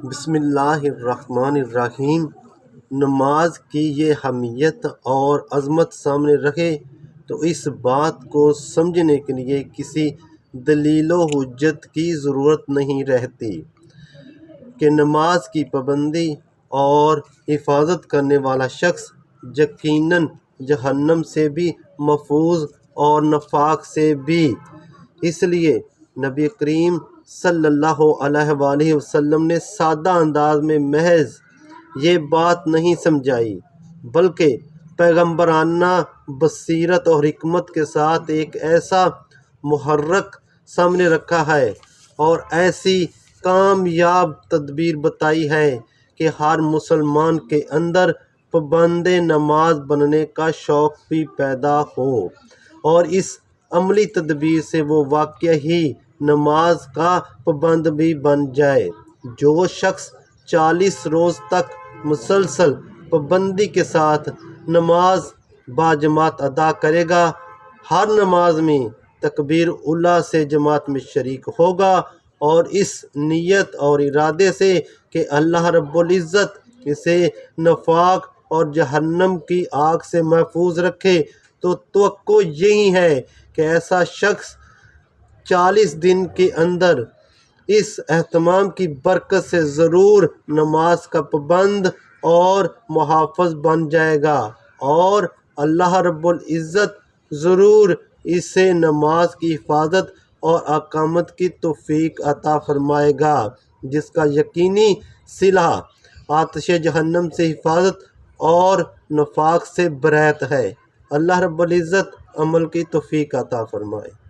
بسم اللہ الرحمن الرحیم۔ نماز کی یہ اہمیت اور عظمت سامنے رکھے تو اس بات کو سمجھنے کے لیے کسی دلیل و حجت کی ضرورت نہیں رہتی کہ نماز کی پابندی اور حفاظت کرنے والا شخص یقیناً جہنم سے بھی محفوظ اور نفاق سے بھی۔ اس لیے نبی کریم صلی اللہ علیہ وآلہ وسلم نے سادہ انداز میں محض یہ بات نہیں سمجھائی بلکہ پیغمبرانہ بصیرت اور حکمت کے ساتھ ایک ایسا محرک سامنے رکھا ہے اور ایسی کامیاب تدبیر بتائی ہے کہ ہر مسلمان کے اندر پابند نماز بننے کا شوق بھی پیدا ہو اور اس عملی تدبیر سے وہ واقعی نماز کا پابند بھی بن جائے۔ جو شخص 40 روز تک مسلسل پابندی کے ساتھ نماز باجماعت ادا کرے گا، ہر نماز میں تکبیر اولیٰ سے جماعت میں شریک ہوگا اور اس نیت اور ارادے سے کہ اللہ رب العزت اسے نفاق اور جہنم کی آگ سے محفوظ رکھے، تو توقع یہی ہے کہ ایسا شخص 40 دن کے اندر اس اہتمام کی برکت سے ضرور نماز کا پابند اور محافظ بن جائے گا اور اللہ رب العزت ضرور اسے نماز کی حفاظت اور اقامت کی توفیق عطا فرمائے گا، جس کا یقینی صلہ آتش جہنم سے حفاظت اور نفاق سے برأت ہے۔ اللہ رب العزت عمل کی توفیق عطا فرمائے۔